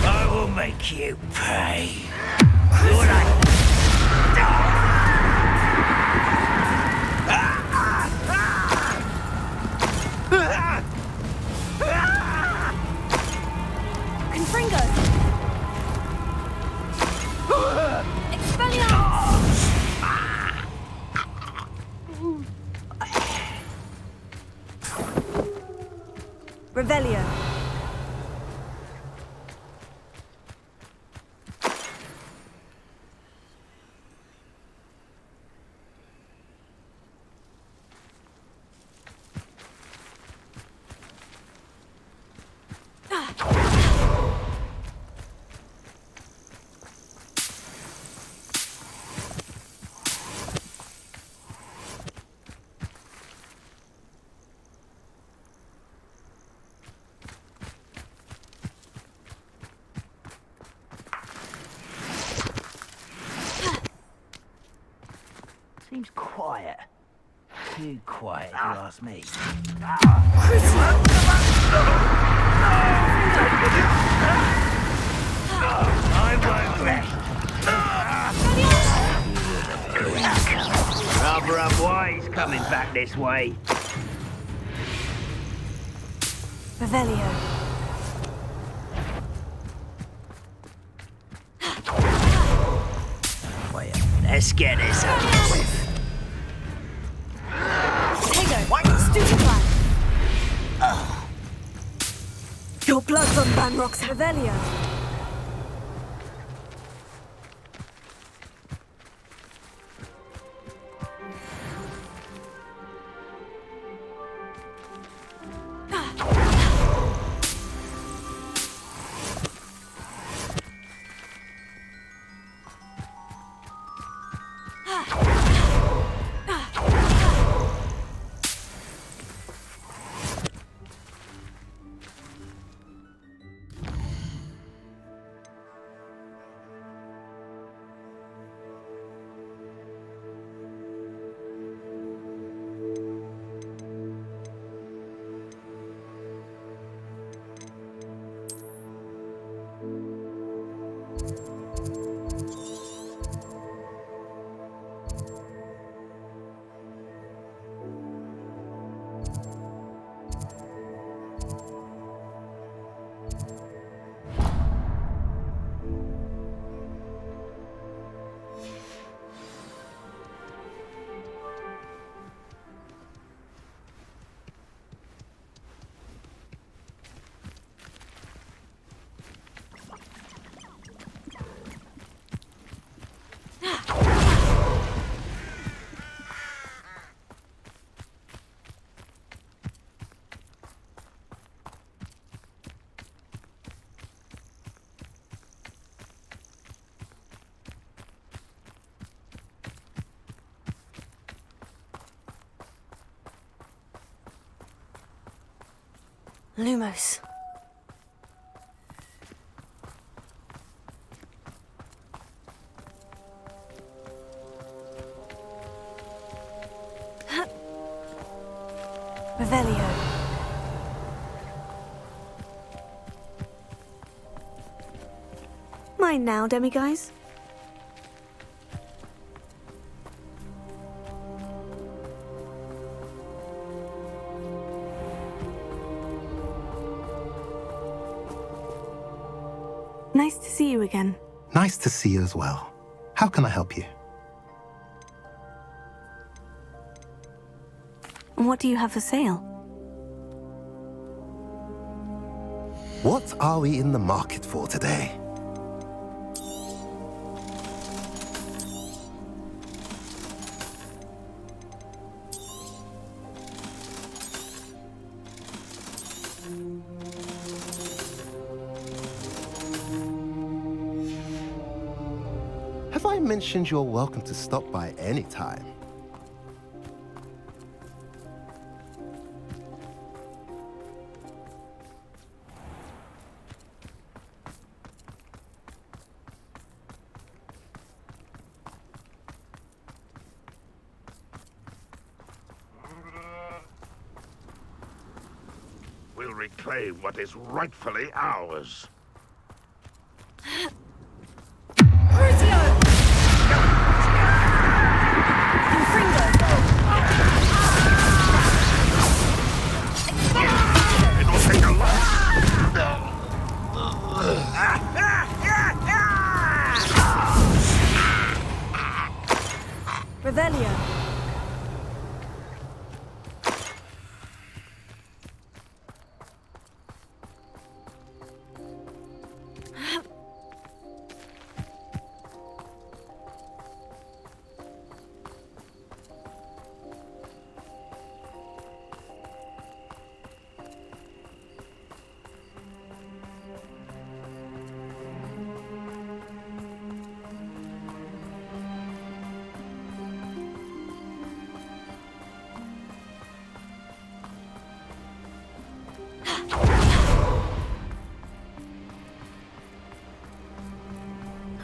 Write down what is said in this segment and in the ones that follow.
I will make you pay. You're like... Confringo! Expelliarmus! Revelio. Seems quiet. Too quiet, if you ask me. I won't rest. Rather unwise coming back this way. Revelio. Wait, let's get this over with. Stupefy! Your blood's on Banrock's Revelio. Lumos. Revelio. Mine now, demiguise. Nice to see you again. Nice to see you as well. How can I help you? And what do you have for sale? What are we in the market for today? Have I mentioned you're welcome to stop by any time? We'll will reclaim what is rightfully ours. It'll take a lot. Revelio.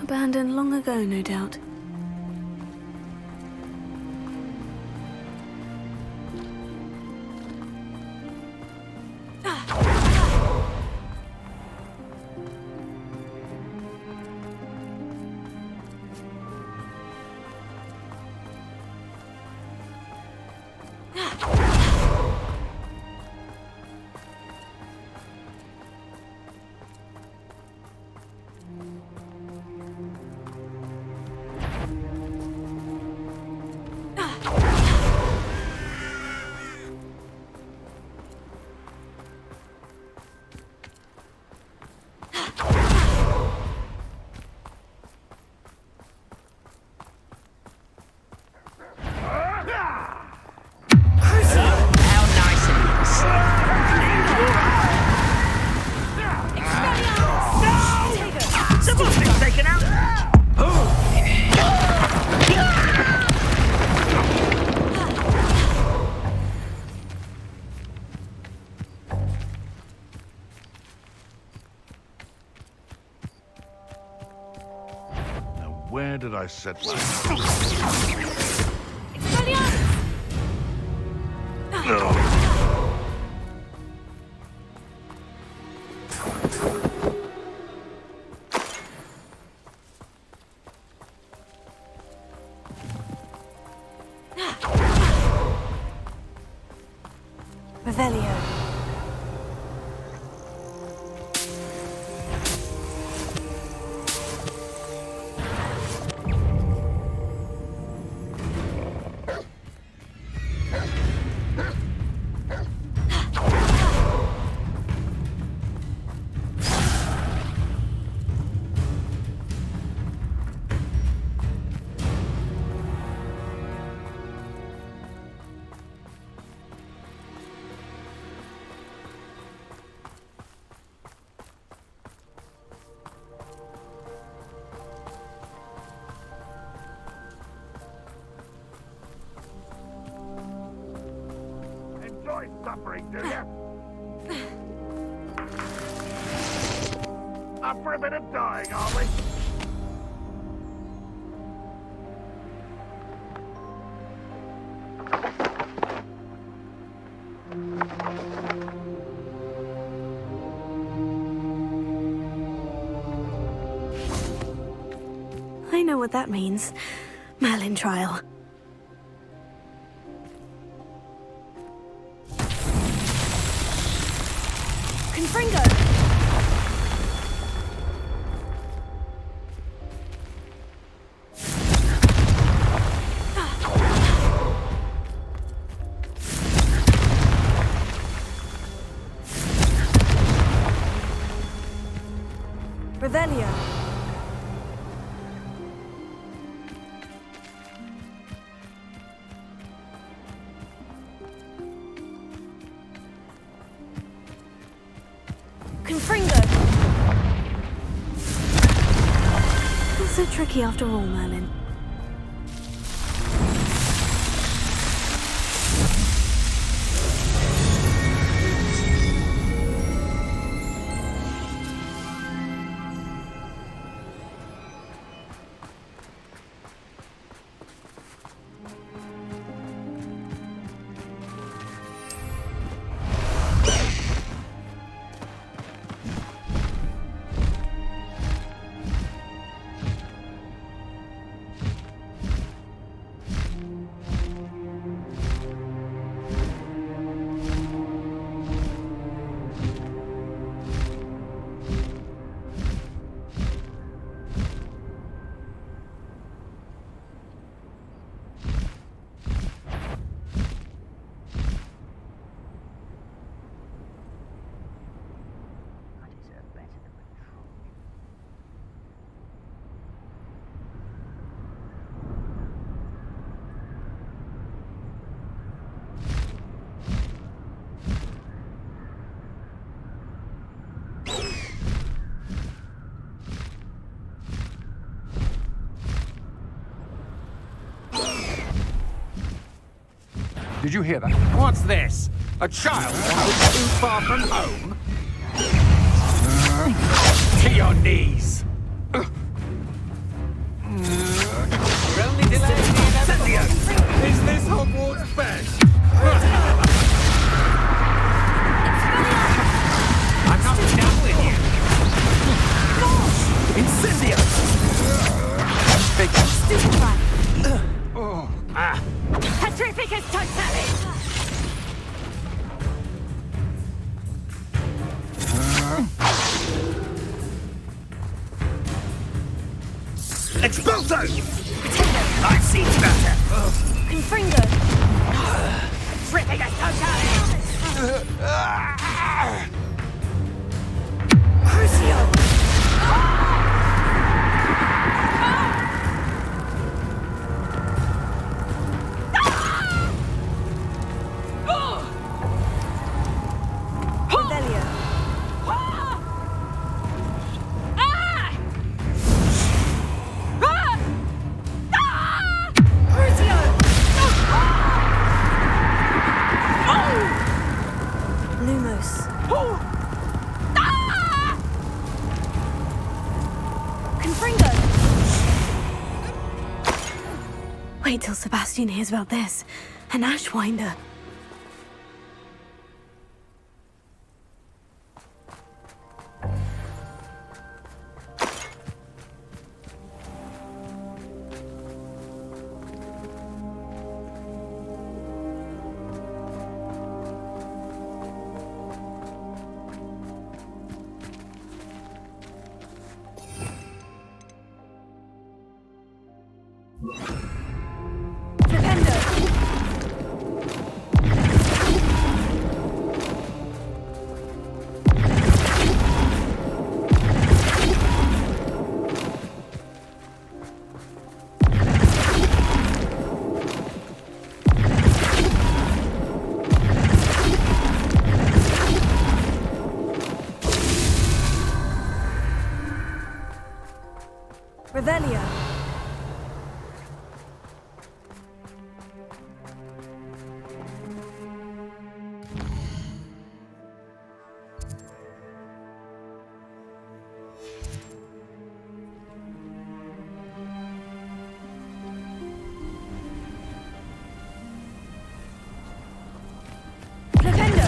Abandoned long ago, no doubt. Where did I set my... Revelio. Enjoy suffering, do you? Up for a bit of dying, are we? I know what that means. Merlin trial. Confringo! Revelio. Confringo! Not so tricky after all, Merlin. Did you hear that? What's this? A child wandered too far from home? To your knees! You're only delaying the inevitable. Is this Hogwarts best? I'm not done with you! Incendio! Stupefy! Ah! Petrificus totalis! Expulso! I've seen better. Confringo! Petrificus totalis! Crucio! Revelio! Crucio! Lumos. Confringo! Wait till Sebastian hears about this. An Ashwinder. Flipendo! Revelio! Flipendo!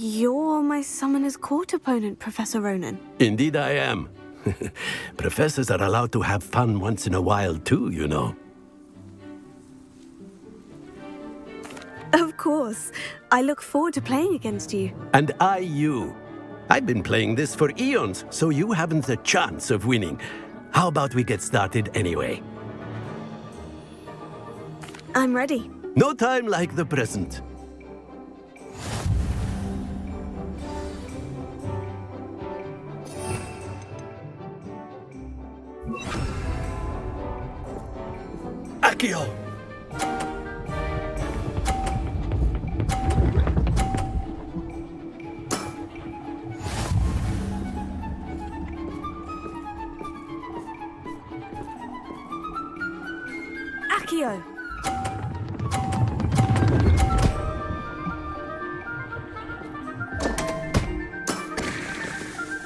You're my Summoner's Court opponent, Professor Ronan. Indeed I am. Professors are allowed to have fun once in a while too, you know. Of course. I look forward to playing against you. And I you. I've been playing this for eons, so you haven't a chance of winning. How about we get started anyway? I'm ready. No time like the present. Accio! Accio!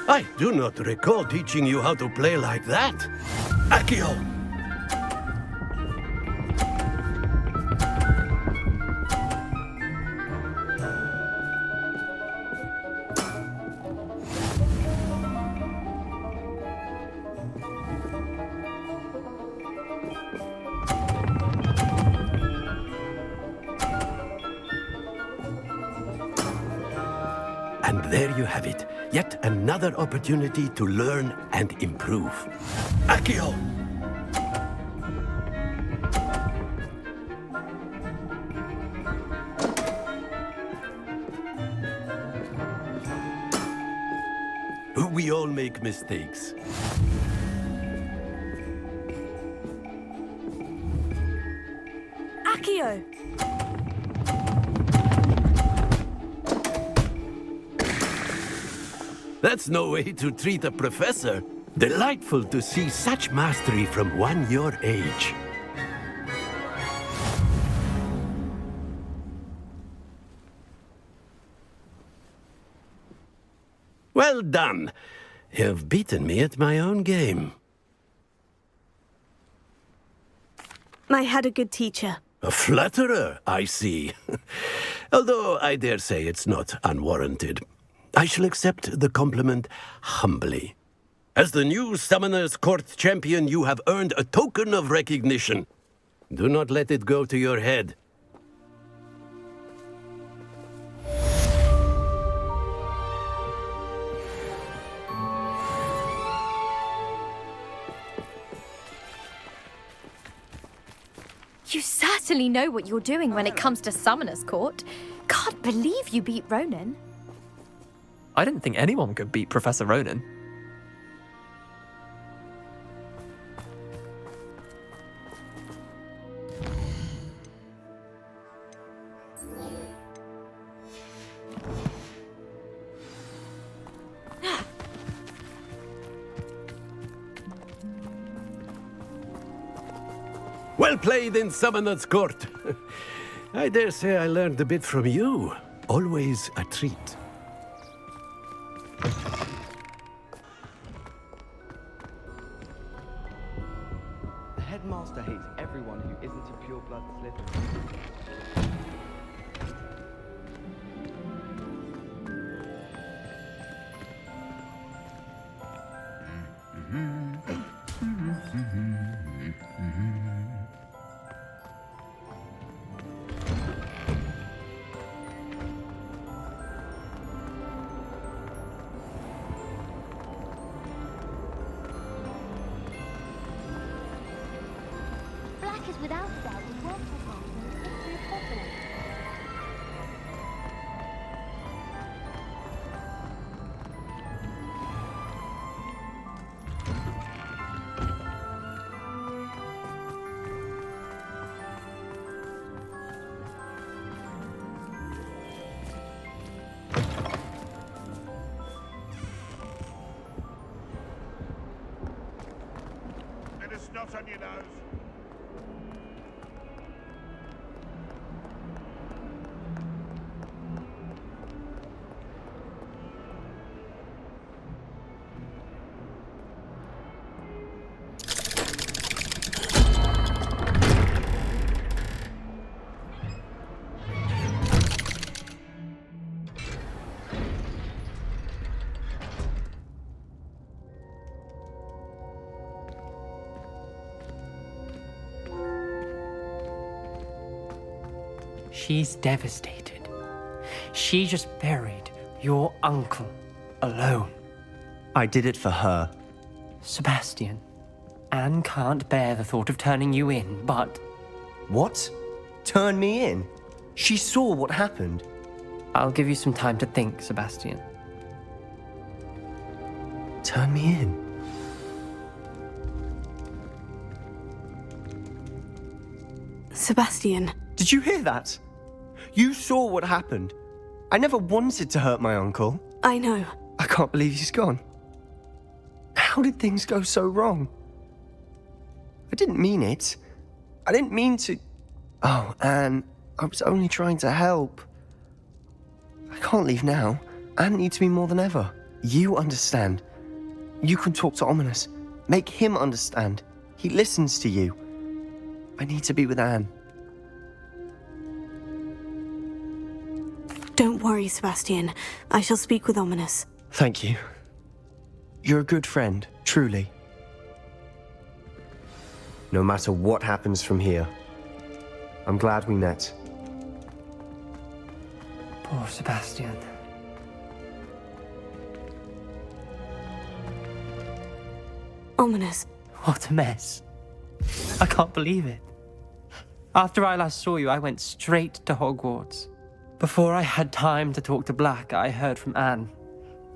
I do not recall teaching you how to play like that. Accio! And there you have it. Yet another opportunity to learn and improve. Accio! We all make mistakes. Accio! That's no way to treat a professor. Delightful to see such mastery from one your age. Well done. You've beaten me at my own game. I had a good teacher. A flatterer, I see. Although I dare say it's not unwarranted. I shall accept the compliment humbly. As the new Summoner's Court champion, you have earned a token of recognition. Do not let it go to your head. You certainly know what you're doing when it comes to Summoner's Court. Can't believe you beat Ronan. I didn't think anyone could beat Professor Ronan. Well played in Summoner's Court. I dare say I learned a bit from you. Always a treat. The headmaster hates everyone who isn't a pure-blood Slytherin. Black is without doubt the worst performance in the history of sorcery. Bit of snot on your nose. She's devastated. She just buried your uncle alone. I did it for her. Sebastian, Anne can't bear the thought of turning you in, but... What? Turn me in? She saw what happened. I'll give you some time to think, Sebastian. Turn me in? Sebastian. Did you hear that? You saw what happened. I never wanted to hurt my uncle. I know. I can't believe he's gone. How did things go so wrong? I didn't mean it. I didn't mean to... Oh, Anne, I was only trying to help. I can't leave now. Anne needs me more than ever. You understand. You can talk to Ominous. Make him understand. He listens to you. I need to be with Anne. Don't worry, Sebastian. I shall speak with Ominous. Thank you. You're a good friend, truly. No matter what happens from here, I'm glad we met. Poor Sebastian. Ominous. What a mess. I can't believe it. After I last saw you, I went straight to Hogwarts. Before I had time to talk to Black, I heard from Anne.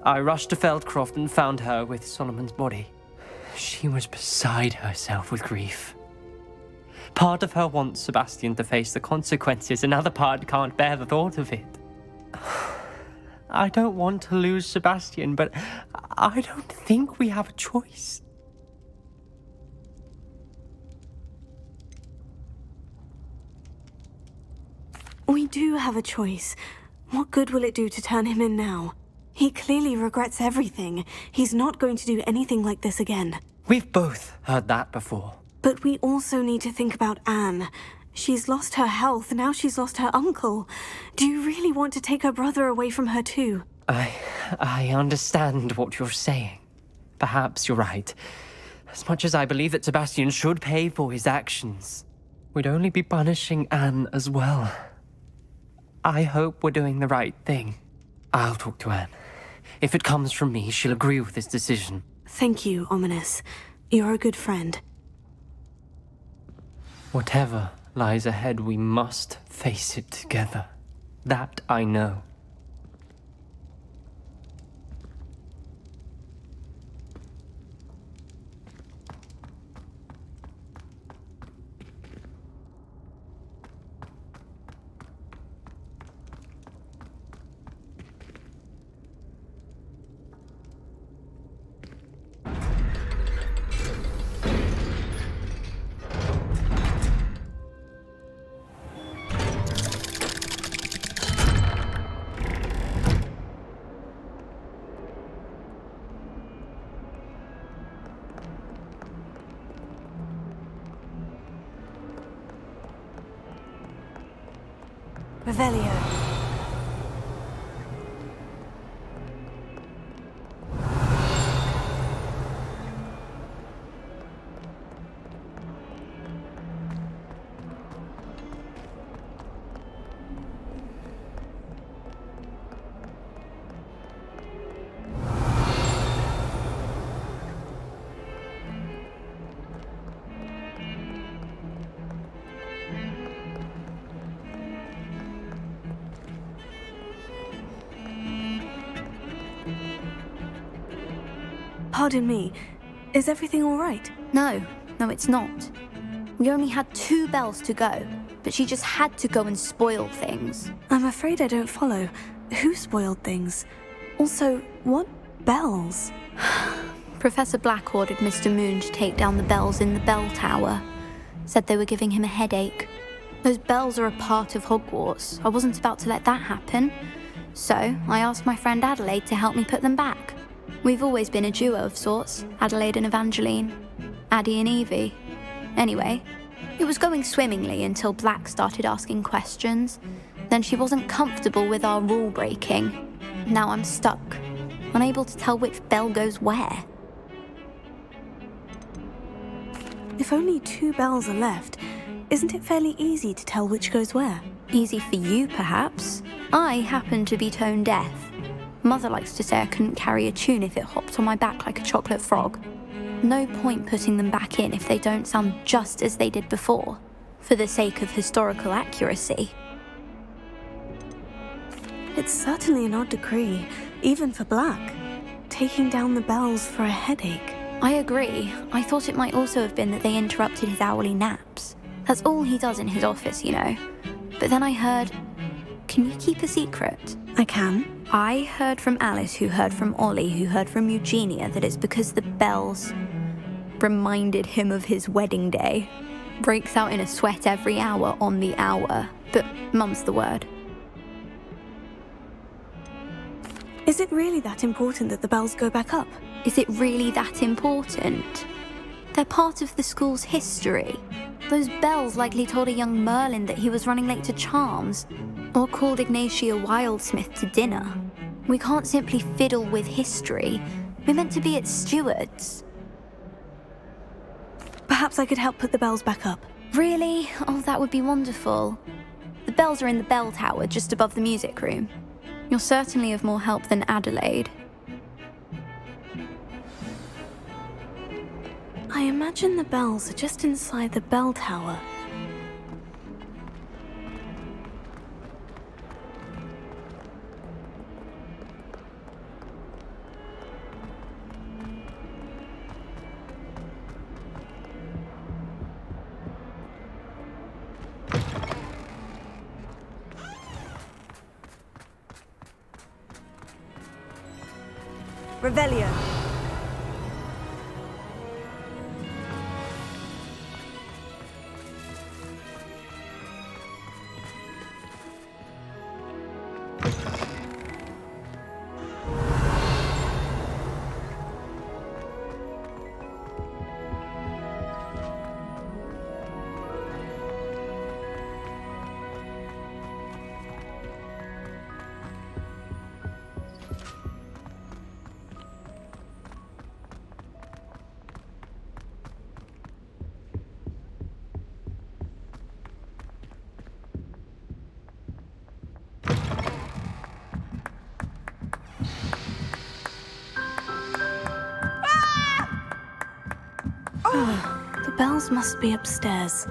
I rushed to Feldcroft and found her with Solomon's body. She was beside herself with grief. Part of her wants Sebastian to face the consequences, another part can't bear the thought of it. I don't want to lose Sebastian, but I don't think we have a choice. We do have a choice. What good will it do to turn him in now? He clearly regrets everything. He's not going to do anything like this again. We've both heard that before. But we also need to think about Anne. She's lost her health, now she's lost her uncle. Do you really want to take her brother away from her too? I understand what you're saying. Perhaps you're right. As much as I believe that Sebastian should pay for his actions, we'd only be punishing Anne as well. I hope we're doing the right thing. I'll talk to Anne. If it comes from me, she'll agree with this decision. Thank you, Ominous. You're a good friend. Whatever lies ahead, we must face it together. That I know. Revelio. Pardon me, is everything all right? No, it's not. We only had 2 bells to go, but she just had to go and spoil things. I'm afraid I don't follow. Who spoiled things? Also, what bells? Professor Black ordered Mr. Moon to take down the bells in the bell tower. Said they were giving him a headache. Those bells are a part of Hogwarts. I wasn't about to let that happen. So, I asked my friend Adelaide to help me put them back. We've always been a duo of sorts, Adelaide and Evangeline. Addie and Evie. Anyway, it was going swimmingly until Black started asking questions. Then she wasn't comfortable with our rule breaking. Now I'm stuck, unable to tell which bell goes where. If only 2 bells are left, isn't it fairly easy to tell which goes where? Easy for you, perhaps. I happen to be tone deaf. Mother likes to say I couldn't carry a tune if it hopped on my back like a chocolate frog. No point putting them back in if they don't sound just as they did before, for the sake of historical accuracy. It's certainly an odd decree, even for Black. Taking down the bells for a headache. I agree. I thought it might also have been that they interrupted his hourly naps. That's all he does in his office, you know. But then I heard... Can you keep a secret? I can. I heard from Alice, who heard from Ollie, who heard from Eugenia, that it's because the bells reminded him of his wedding day. Breaks out in a sweat every hour on the hour. But mum's the word. Is it really that important that the bells go back up? Is it really that important? They're part of the school's history. Those bells likely told a young Merlin that he was running late to Charms, or called Ignatia Wildsmith to dinner. We can't simply fiddle with history. We're meant to be its stewards. Perhaps I could help put the bells back up. Really? Oh, that would be wonderful. The bells are in the bell tower, just above the music room. You're certainly of more help than Adelaide. I imagine the bells are just inside the bell tower. Revelio. The bells must be upstairs.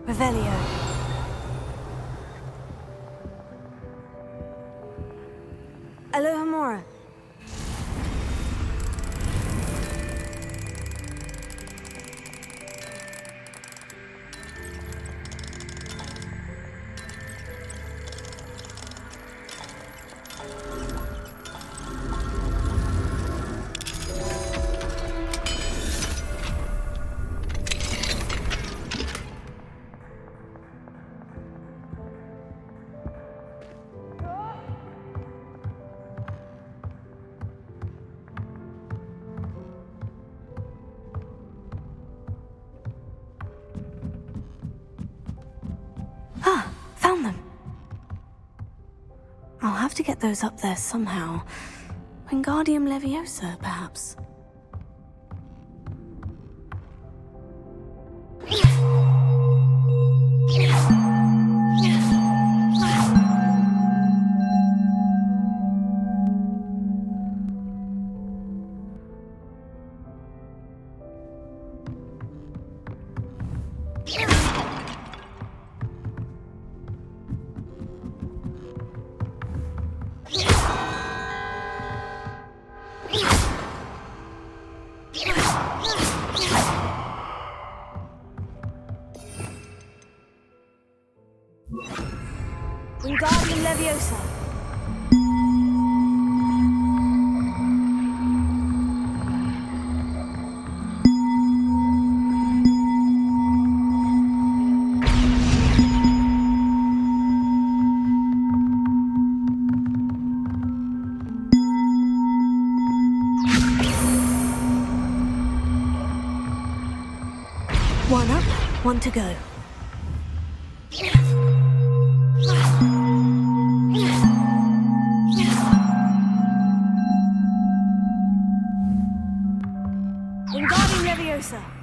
Revelio. Alohomora. Ah, found them. I'll have to get those up there somehow. Wingardium Leviosa, perhaps. Wingardium Leviosa. One up, one to go. Leviosa!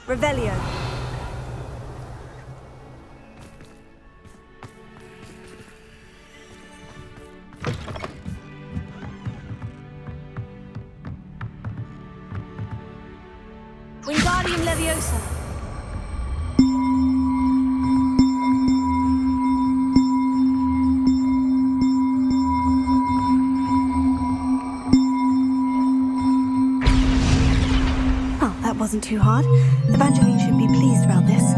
Revelio. Wingardium Leviosa. Oh, that wasn't too hard. Evangeline should be pleased about this,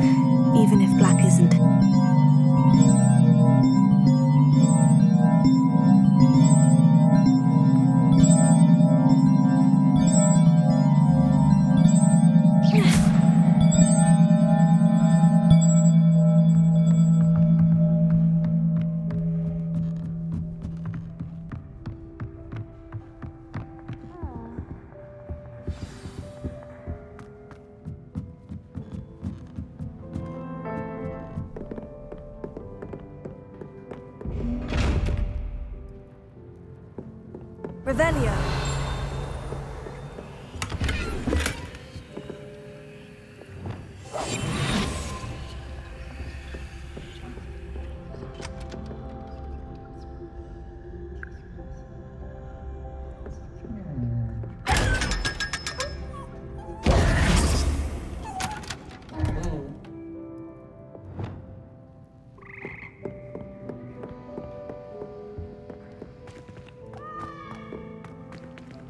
even if Black isn't. Revelio.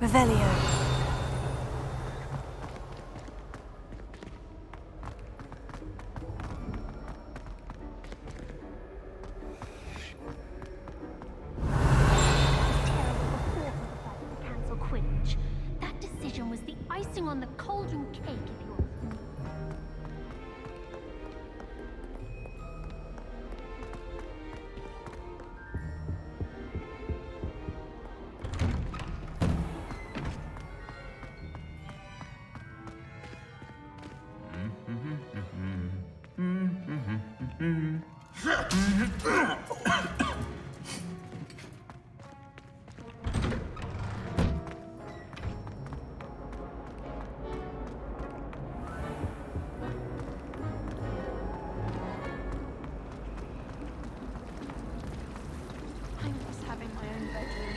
Revelio. Cancel Quidditch. That decision was the icing on the cauldron cake, if you ask me. I'm just having my own bedroom.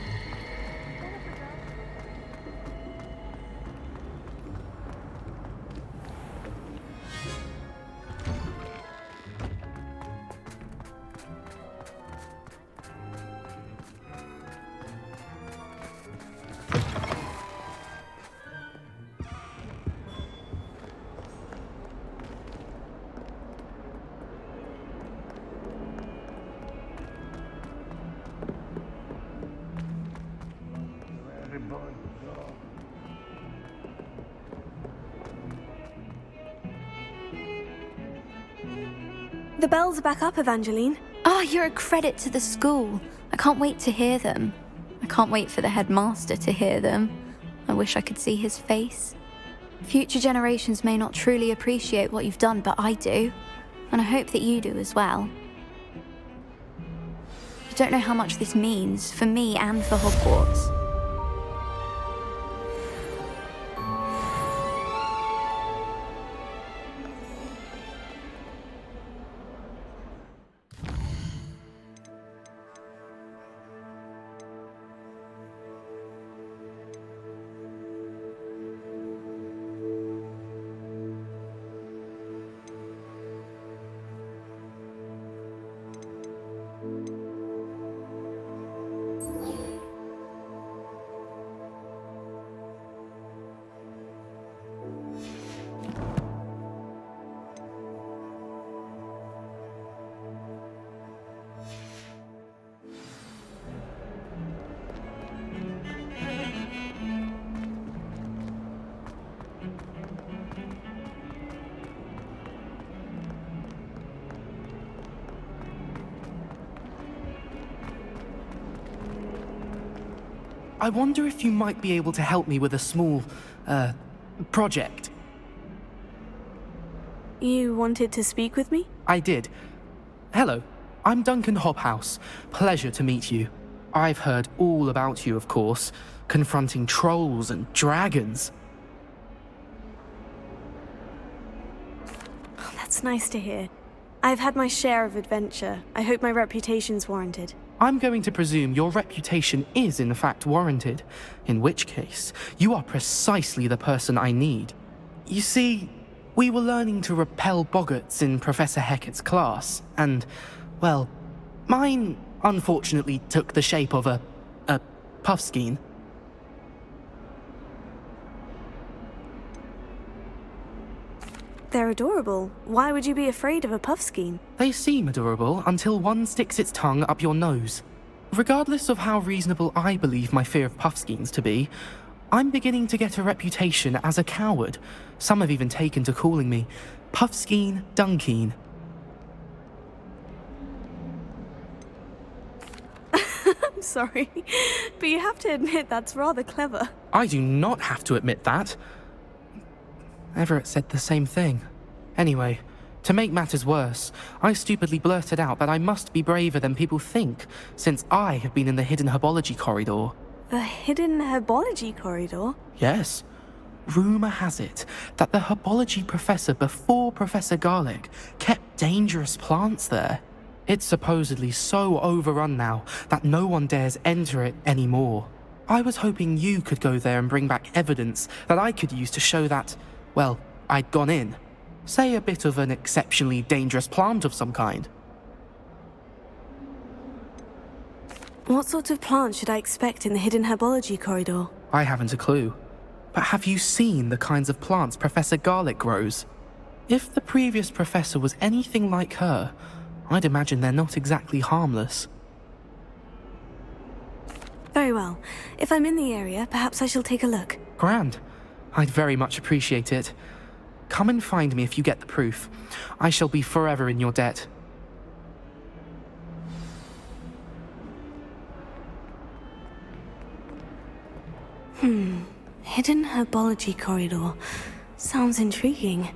The bells are back up, Evangeline. Oh, you're a credit to the school. I can't wait to hear them. I can't wait for the headmaster to hear them. I wish I could see his face. Future generations may not truly appreciate what you've done, but I do. And I hope that you do as well. You don't know how much this means for me and for Hogwarts. I wonder if you might be able to help me with a small, project. You wanted to speak with me? I did. Hello, I'm Duncan Hobhouse. Pleasure to meet you. I've heard all about you, of course, confronting trolls and dragons. Oh, that's nice to hear. I've had my share of adventure. I hope my reputation's warranted. I'm going to presume your reputation is in fact warranted, in which case, you are precisely the person I need. You see, we were learning to repel boggarts in Professor Hecat's class, and, well, mine unfortunately took the shape of a puffskein. They're adorable. Why would you be afraid of a puffskein? They seem adorable until one sticks its tongue up your nose. Regardless of how reasonable I believe my fear of puffskeins to be, I'm beginning to get a reputation as a coward. Some have even taken to calling me Puffskein Dunkeen. I'm sorry, but you have to admit that's rather clever. I do not have to admit that. Everett said the same thing. Anyway, to make matters worse, I stupidly blurted out that I must be braver than people think, since I have been in the hidden herbology corridor. The hidden herbology corridor? Yes. Rumour has it that the herbology professor before Professor Garlick kept dangerous plants there. It's supposedly so overrun now that no one dares enter it anymore. I was hoping you could go there and bring back evidence that I could use to show that, well, I'd gone in. Say a bit of an exceptionally dangerous plant of some kind. What sort of plant should I expect in the hidden herbology corridor? I haven't a clue. But have you seen the kinds of plants Professor Garlick grows? If the previous professor was anything like her, I'd imagine they're not exactly harmless. Very well. If I'm in the area, perhaps I shall take a look. Grand. I'd very much appreciate it. Come and find me if you get the proof. I shall be forever in your debt. Hidden herbology corridor. Sounds intriguing.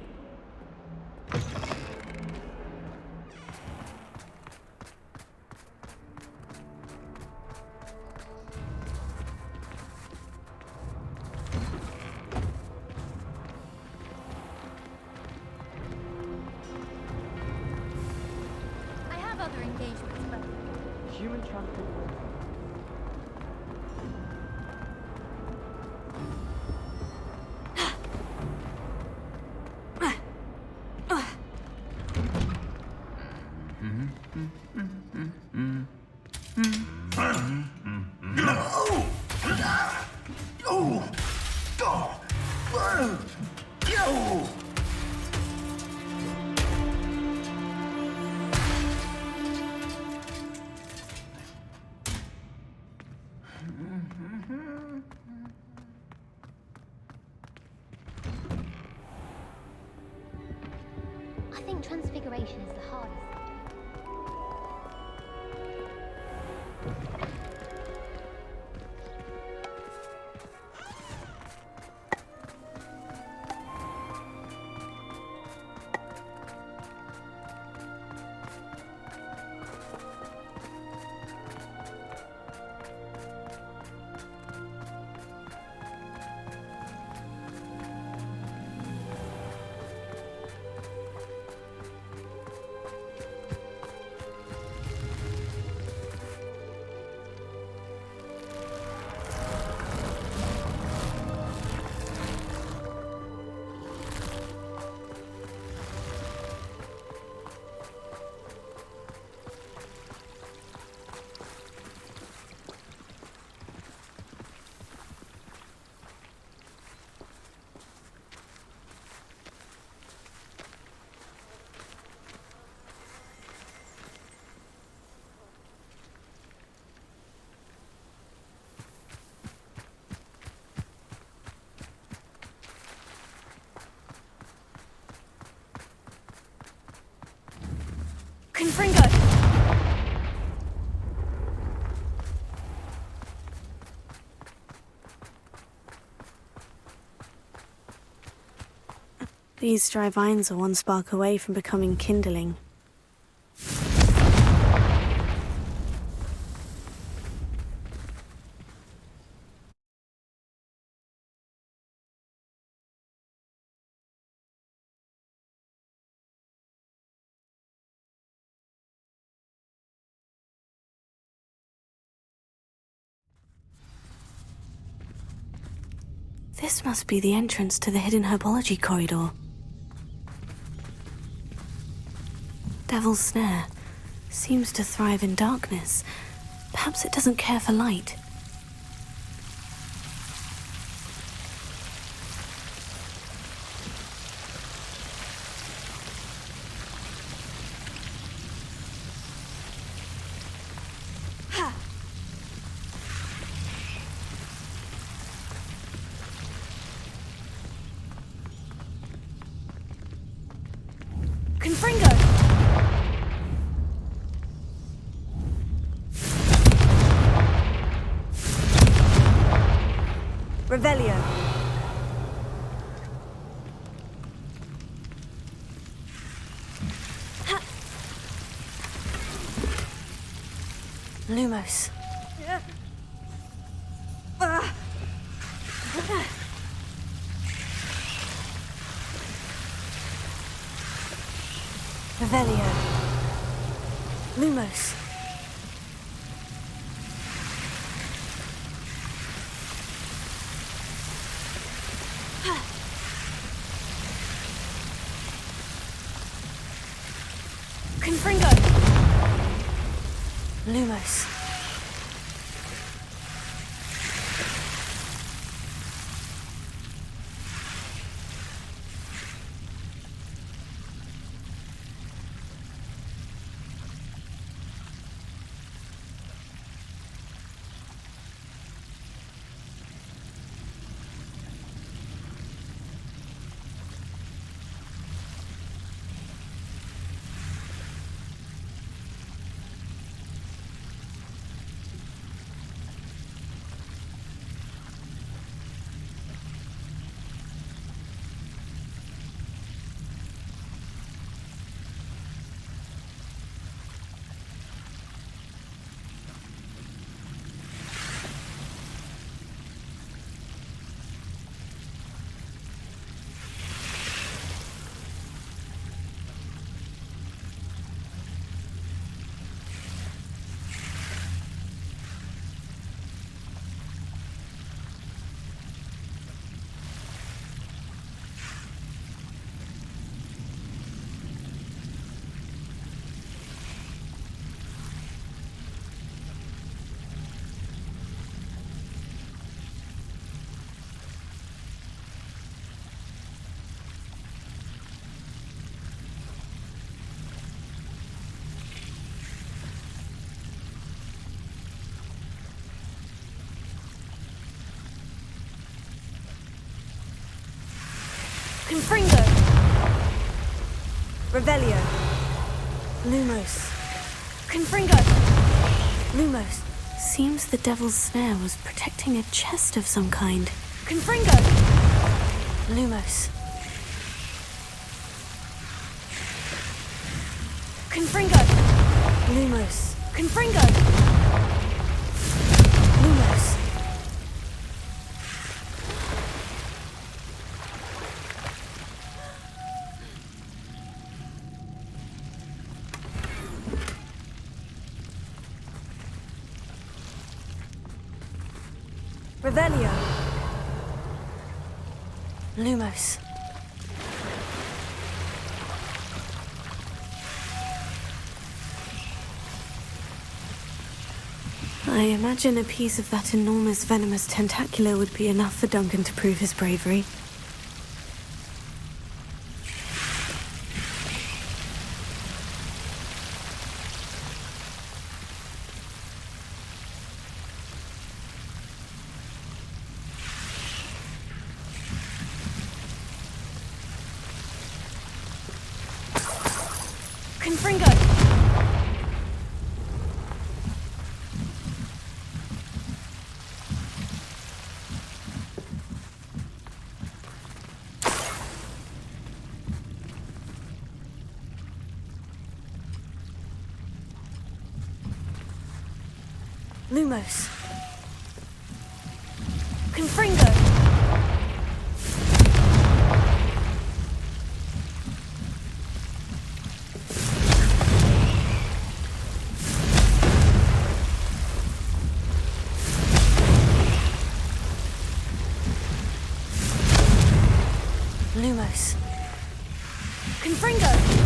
I have other engagements, but... Human transport. I think transfiguration is the hardest. These dry vines are one spark away from becoming kindling. This must be the entrance to the hidden herbology corridor. Devil's Snare seems to thrive in darkness. Perhaps it doesn't care for light. Confringo! Revelio. Lumos. Revelio. Lumos. Confringo! Lumos. Confringo! Revelio. Lumos. Confringo! Lumos. Seems the Devil's Snare was protecting a chest of some kind. Confringo! Lumos. Confringo! Lumos. Confringo! Lumos. Revelio. Lumos. I imagine a piece of that enormous venomous tentacula would be enough for Duncan to prove his bravery. Confringo! Lumos. Confringo. Lumos. Confringo.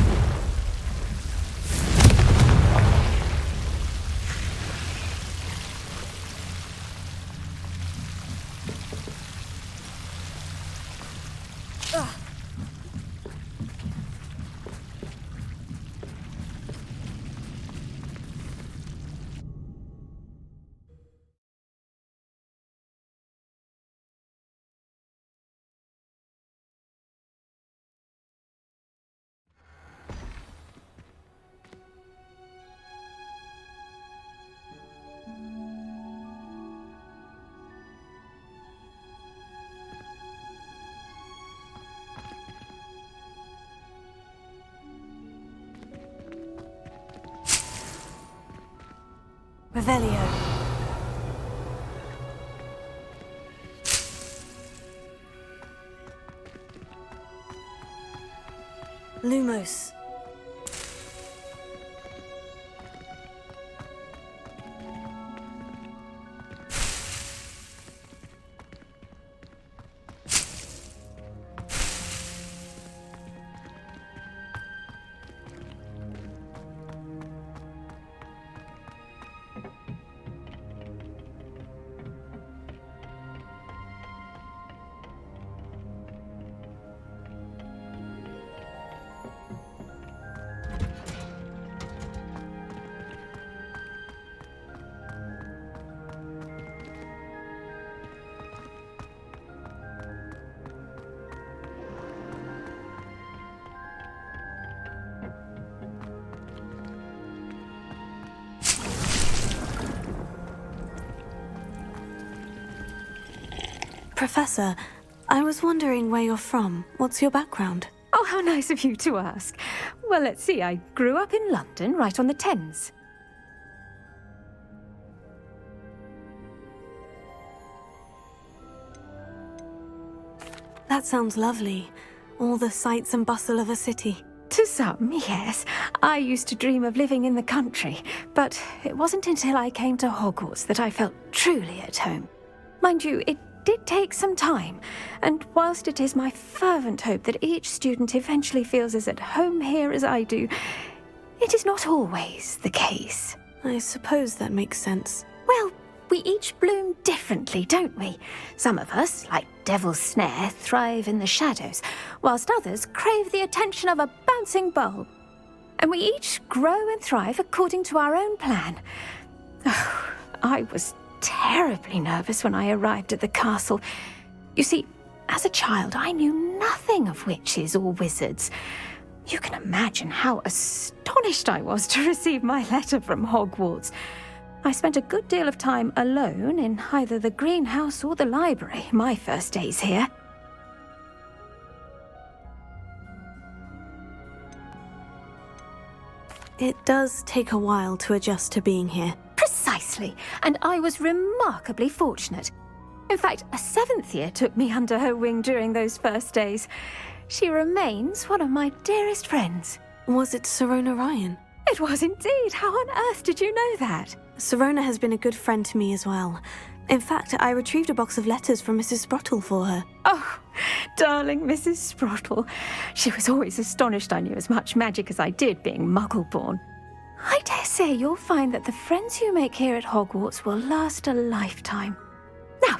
Revelio. Lumos. Professor, I was wondering where you're from. What's your background? Oh, how nice of you to ask. Well, let's see. I grew up in London, right on the Thames. That sounds lovely. All the sights and bustle of a city. To some, yes. I used to dream of living in the country, but it wasn't until I came to Hogwarts that I felt truly at home. Mind you, it did take some time, and whilst it is my fervent hope that each student eventually feels as at home here as I do, it is not always the case. I suppose that makes sense. Well, we each bloom differently, don't we? Some of us, like Devil's Snare, thrive in the shadows, whilst others crave the attention of a bouncing bulb. And we each grow and thrive according to our own plan. Oh, I was terribly nervous when I arrived at the castle. You see, as a child, I knew nothing of witches or wizards. You can imagine how astonished I was to receive my letter from Hogwarts. I spent a good deal of time alone in either the greenhouse or the library my first days here. It does take a while to adjust to being here. Precisely, and I was remarkably fortunate. In fact, a 7th year took me under her wing during those first days. She remains one of my dearest friends. Was it Sirona Ryan? It was indeed. How on earth did you know that? Sirona has been a good friend to me as well. In fact, I retrieved a box of letters from Mrs. Sprottle for her. Oh, darling Mrs. Sprottle. She was always astonished I knew as much magic as I did, being Muggle-born. I dare say you'll find that the friends you make here at Hogwarts will last a lifetime. Now,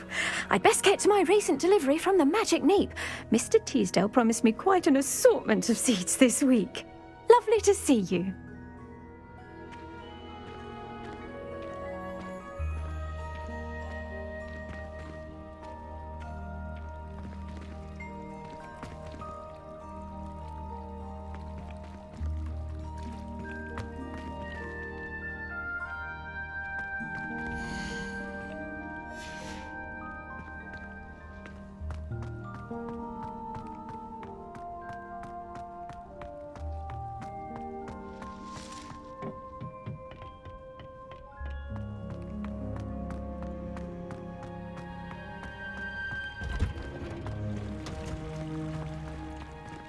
I'd best get to my recent delivery from the Magic Neep. Mr. Teasdale promised me quite an assortment of seeds this week. Lovely to see you.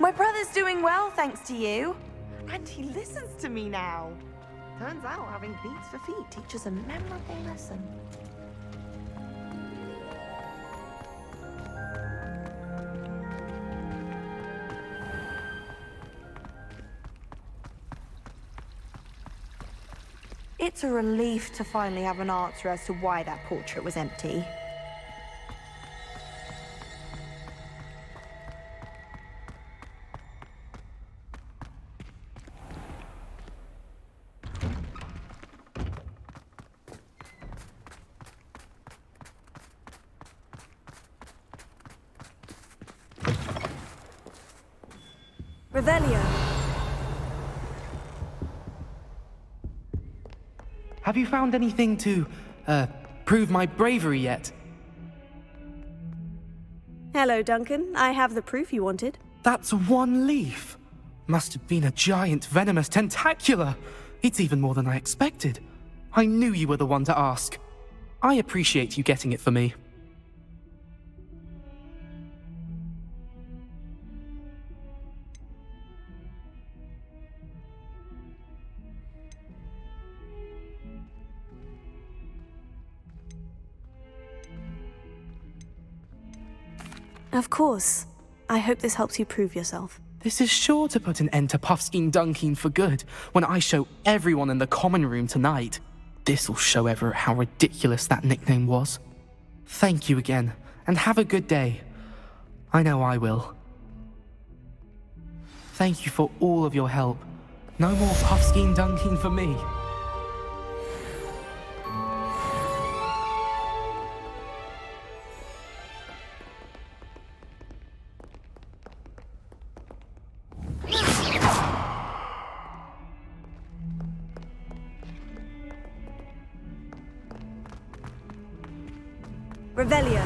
My brother's doing well, thanks to you. And he listens to me now. Turns out having beats for feet teaches a memorable lesson. It's a relief to finally have an answer as to why that portrait was empty. Revelio. Have you found anything to, prove my bravery yet? Hello, Duncan. I have the proof you wanted. That's one leaf. Must have been a giant venomous tentacula. It's even more than I expected. I knew you were the one to ask. I appreciate you getting it for me. Of course. I hope this helps you prove yourself. This is sure to put an end to Puffskein Dunkin for good when I show everyone in the common room tonight. This'll show Everett how ridiculous that nickname was. Thank you again, and have a good day. I know I will. Thank you for all of your help. No more Puffskein Dunkin for me. Revelio.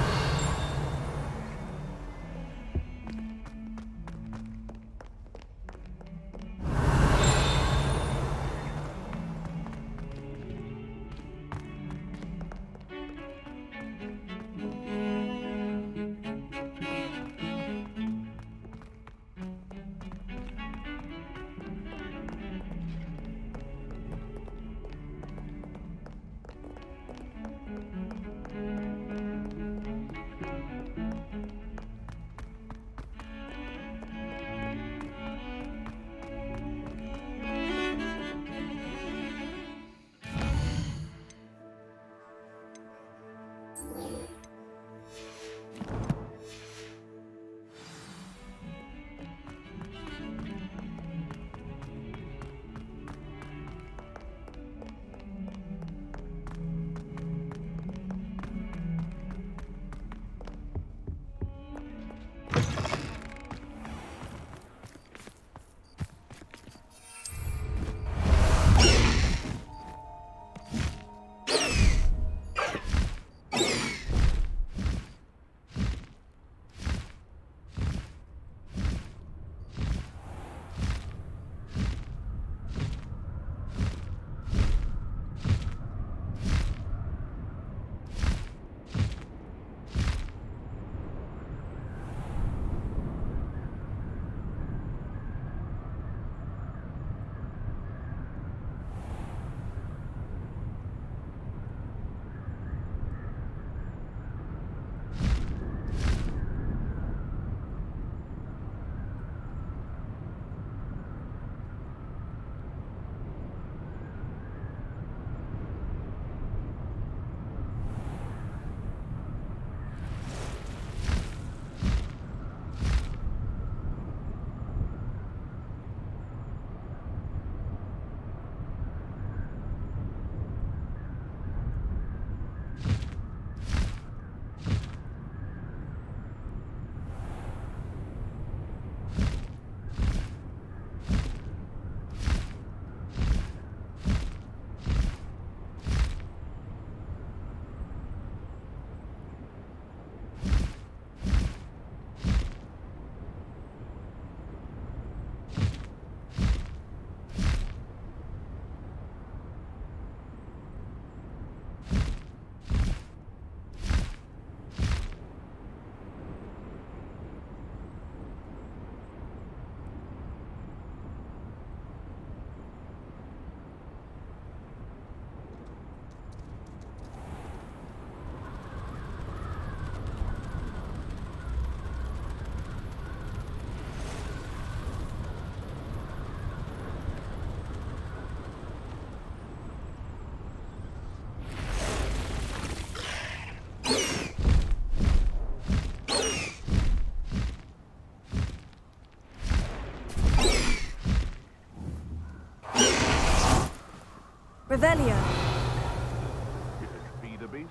Revelio. It can feed a beast,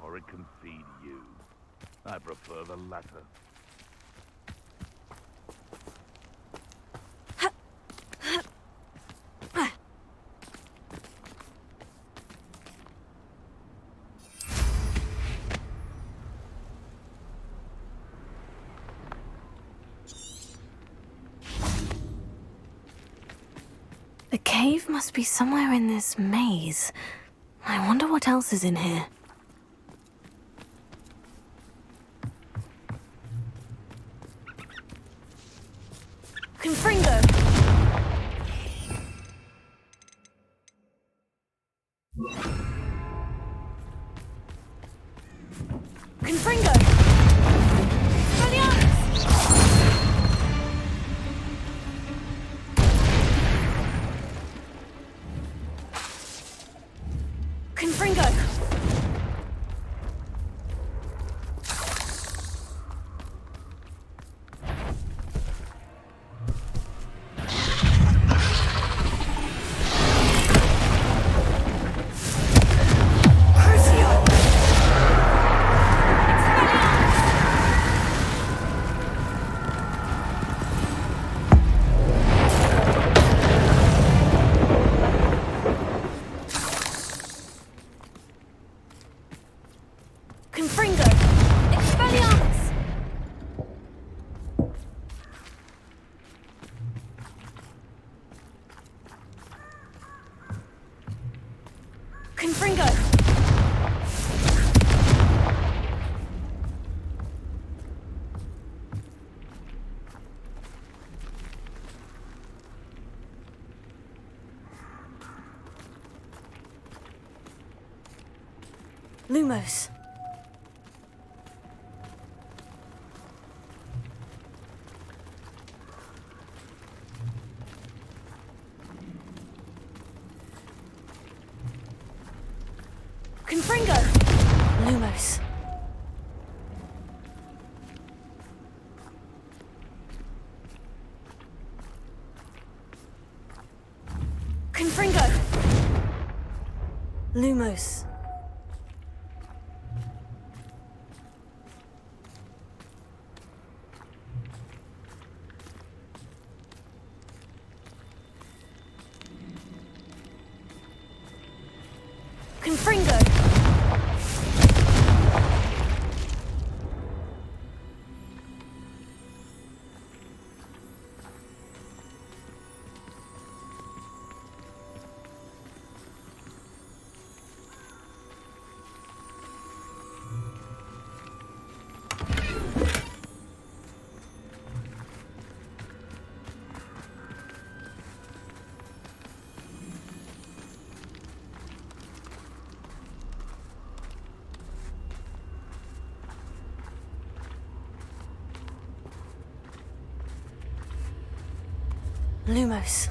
or it can feed you. I prefer the latter. The cave must be somewhere in this maze. I wonder what else is in here. Confringo! Confringo! Confringo! Confringo! Expelliarmus! Confringo! Lumos. Confringo! Lumos. Confringo! Lumos. Confringo! Lumos.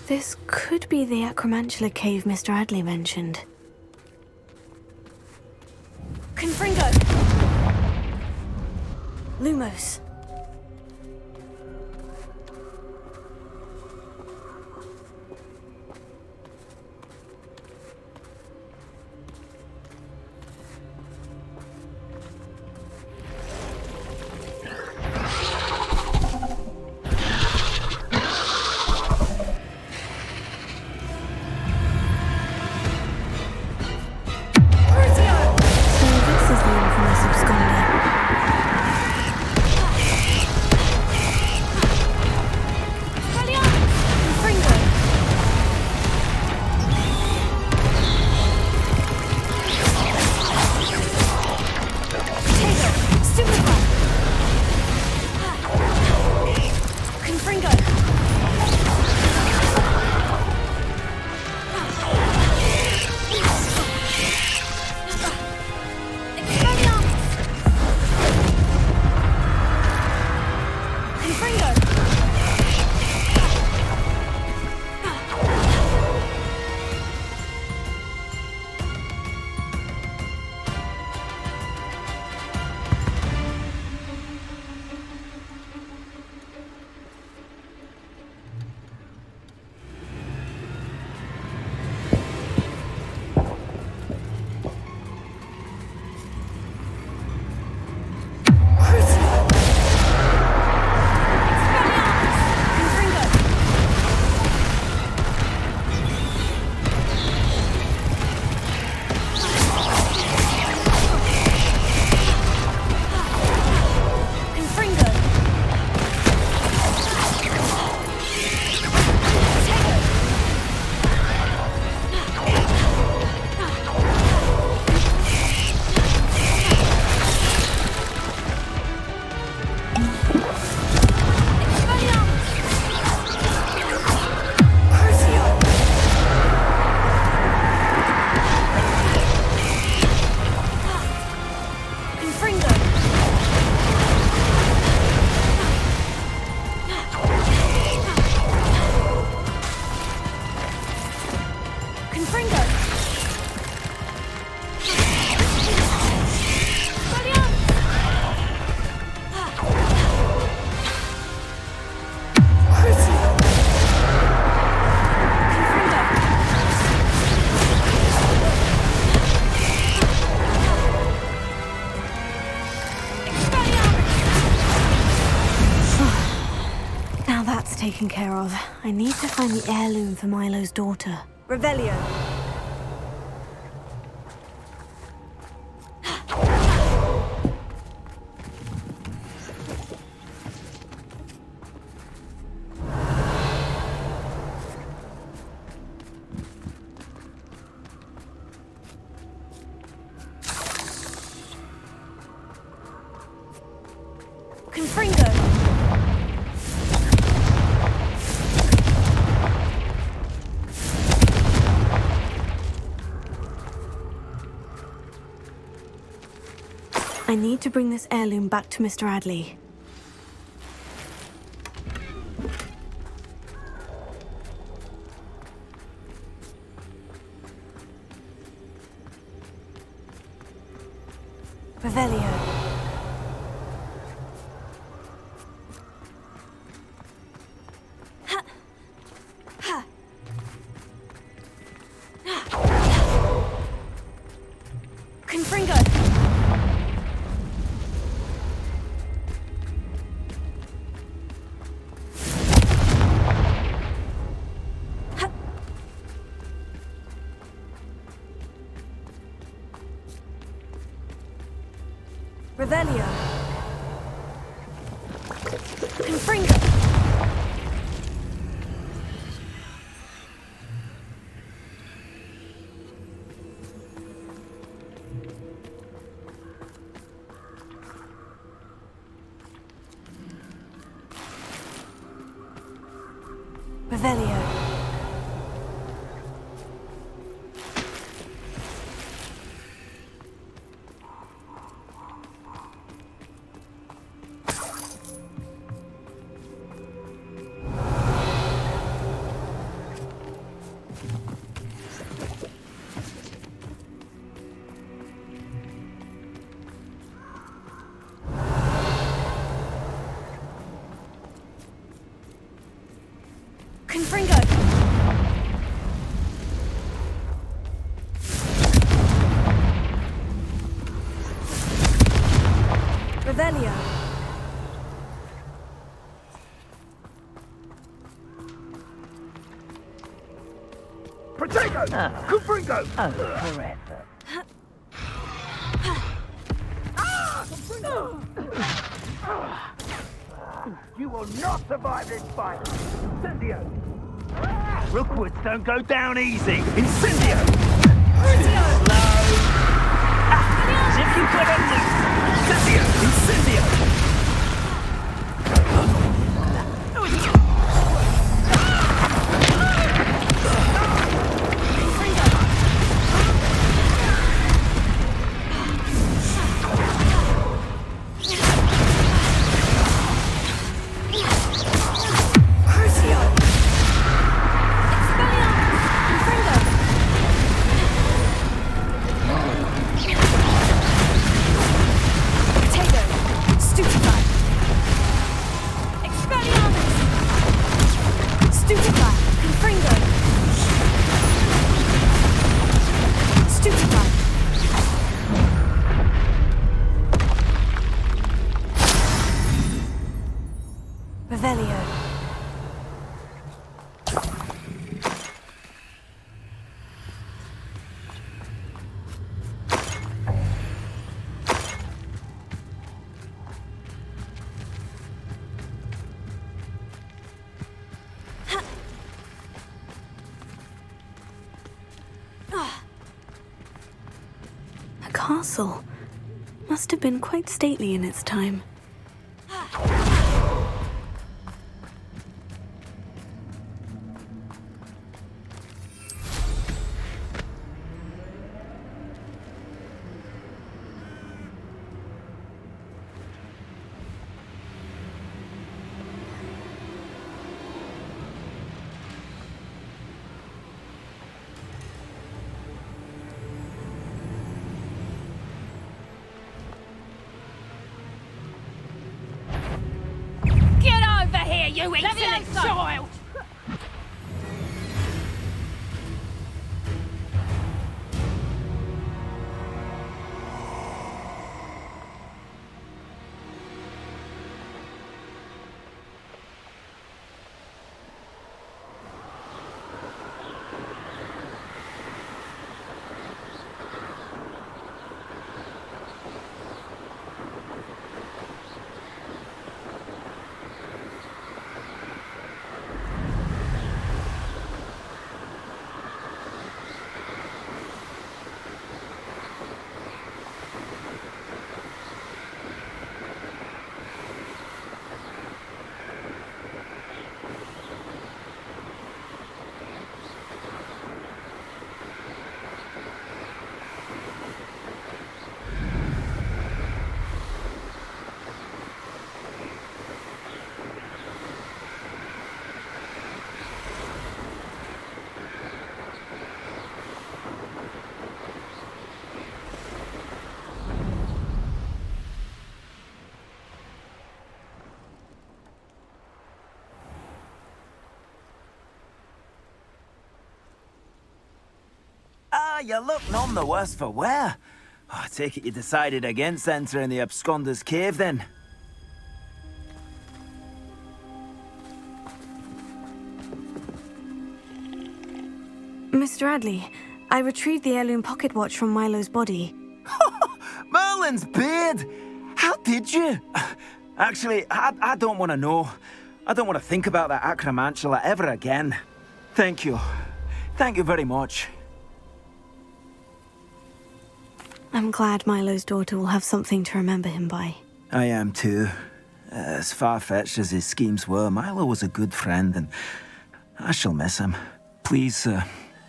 This could be the Acromantula cave Mr. Adley mentioned. Confringo! Lumos. So this is the infamous absconder. taken care of. I need to find the heirloom for Milo's daughter. Revelio. Confringo! I need to bring this heirloom back to Mr. Adley. Revelio. Revelio. Confringo. Revelio. Confringo! Revelio! Protego! Confringo! Oh, forever. You will not survive this fight! Incendio! Rookwoods don't go down easy! Incendio! Slow! As if you couldn't lose! Incendio! Incendio! Revelio. A castle. Must have been quite stately in its time. You insolent child! you look none the worse for wear. Oh, I take it you decided against entering the absconder's cave, then? Mr. Radley, I retrieved the heirloom pocket watch from Milo's body. Merlin's beard! How did you? Actually, I don't want to know. I don't want to think about that acromantula ever again. Thank you. Thank you very much. I'm glad Milo's daughter will have something to remember him by. I am too. As far-fetched as his schemes were, Milo was a good friend, and I shall miss him. Please,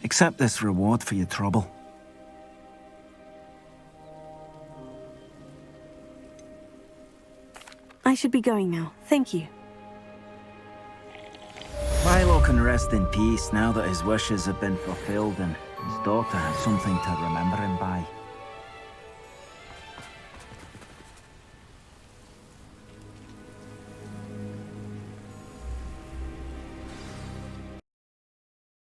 accept this reward for your trouble. I should be going now. Thank you. Milo can rest in peace now that his wishes have been fulfilled and his daughter has something to remember him by.